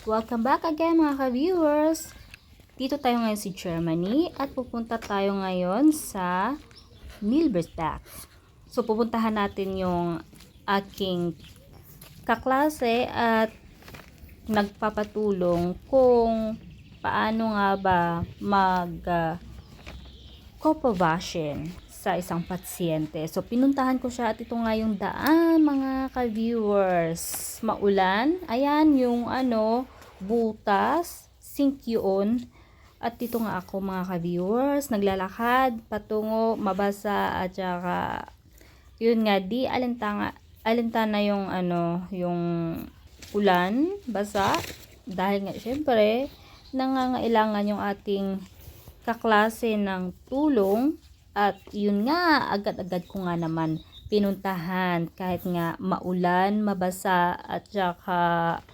Welcome back again mga ka-viewers. Dito tayo ngayon sa Germany at pupunta tayo ngayon sa Milbersdorf. So pupuntahan natin yung aking kaklase at nagpapatulong kung paano nga ba mag-koprovashin sa isang pasyente. So pinuntahan ko siya at ito nga yung daan mga ka-viewers. Maulan. Ayan yung butas, sink yun. At dito nga ako mga ka-viewers, naglalakad patungo, mabasa at saka yun nga di alintana yung yung ulan, basa dahil nga syempre nangangailangan yung ating kaklase ng tulong. At yun nga, agad-agad ko nga naman pinuntahan kahit nga maulan, mabasa at saka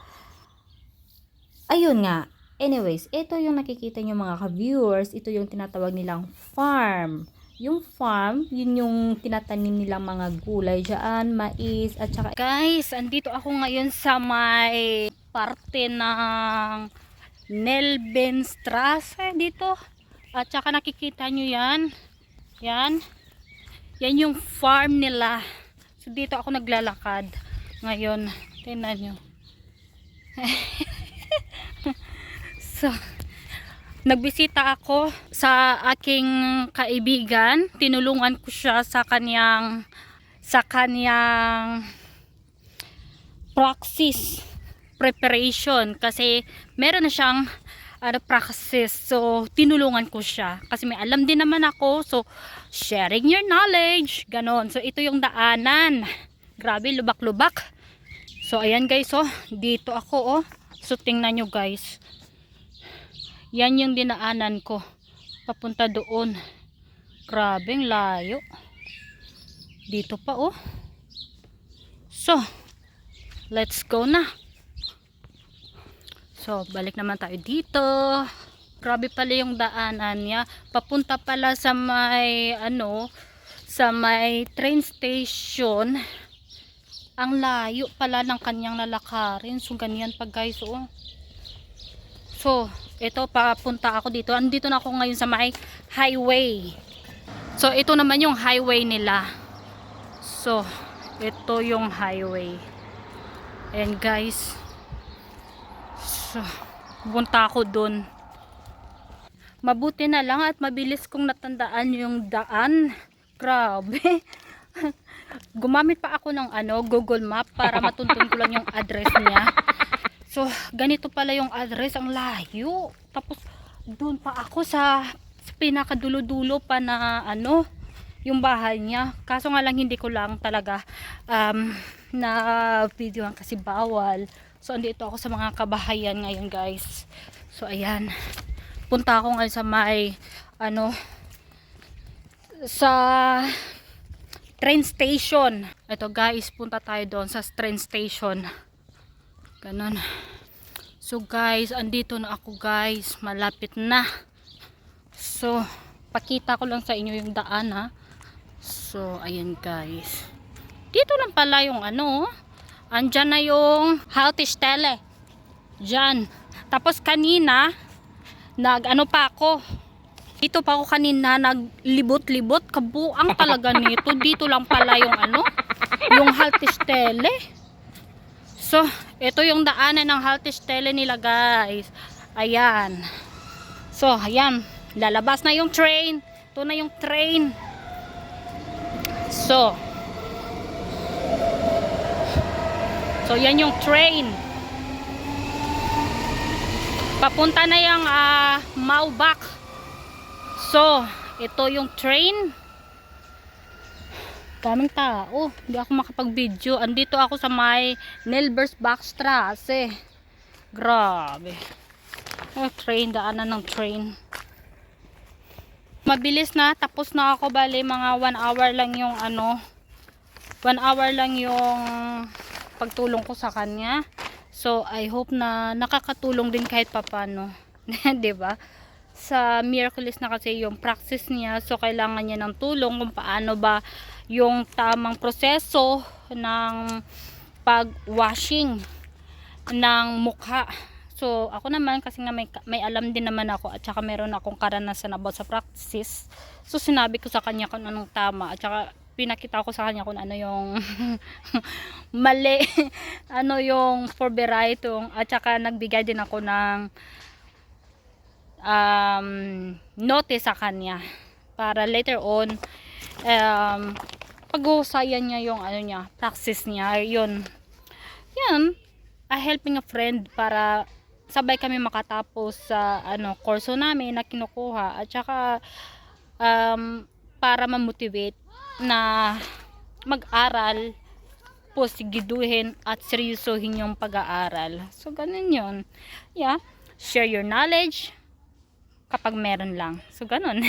ayun nga. Anyways, ito yung nakikita nyo mga ka-viewers, ito yung tinatawag nilang farm. Yung farm, yun yung tinatanim nilang mga gulay dyan, mais at saka guys, andito ako ngayon sa may parte ng Nelbenstrasse dito. At saka nakikita nyo yan. Yan yung farm nila. So dito ako naglalakad ngayon. Tingnan nyo. So nagbisita ako sa aking kaibigan. Tinulungan ko siya sa kanyang praxis preparation kasi meron na siyang practice. So tinulungan ko siya kasi may alam din naman ako, so sharing your knowledge ganon. So ito yung daanan, grabe lubak-lubak. So ayan guys, dito ako so tingnan nyo guys, yan yung dinaanan ko papunta doon. Grabeng layo dito pa so let's go na. So, balik naman tayo dito. Grabe pala yung daanan niya. Papunta pala sa may sa may train station. Ang layo pala ng kanyang lalakarin. So, ganyan pa guys, So, ito papunta ako dito. Andito na ako ngayon sa may highway. So, ito naman yung highway nila. So, ito yung highway. And guys, so, pupunta ako dun. Mabuti na lang at mabilis kong natandaan yung daan. Grabe. Gumamit pa ako ng Google Map para matuntun ko lang yung address niya. So, ganito pala yung address. Ang layo. Tapos, dun pa ako sa pinakadulo-dulo pa na yung bahay niya. Kaso nga lang hindi ko lang talaga na videoan kasi bawal. So, andito ako sa mga kabahayan ngayon guys. So, ayan. Punta ako ngayon sa may, sa train station. Ito guys, punta tayo doon sa train station. Ganon. So, guys, andito na ako guys. Malapit na. So, pakita ko lang sa inyo yung daan ha. So, ayan guys. Dito lang pala yung andyan na yung Haltestelle. Diyan. Tapos kanina, pa ako. Dito pa ako kanina, naglibot-libot. Kabuang talaga nito. Dito lang pala yung yung Haltestelle. So, ito yung daanan ng Haltestelle nila guys. Ayan. So, ayan. Lalabas na yung train. Ito na yung train. So, yan yung train. Papunta na yung Maubach. So, ito yung train. Daming tao. Hindi ako makapag-video. Andito ako sa may Nelbersbachstrasse. Grabe. Train, daanan ng train. Mabilis na. Tapos na ako. Bali, mga 1 hour lang yung 1 hour lang yung pagtulong ko sa kanya. So, I hope na nakakatulong din kahit papano. 'Di ba? Sa Miraculous na kasi yung practice niya. So, kailangan niya ng tulong kung paano ba yung tamang proseso ng pag-washing ng mukha. So, ako naman, kasi nga may alam din naman ako, at saka meron akong karanasan about sa practice. So, sinabi ko sa kanya kung anong tama, at saka pinakita ko sa kanya kung ano yung mali, ano yung for the right, at saka nagbigay din ako ng notice sa kanya para later on pag-uusayan niya yung ano niya, practice niya, yun. Yan, helping a friend para sabay kami makatapos sa kurso namin na kinukuha, at saka para ma-motivate na mag-aral, pusigiduhin at seryosohin yung pag-aaral. So ganun yun. Yeah, share your knowledge kapag meron lang. So ganun.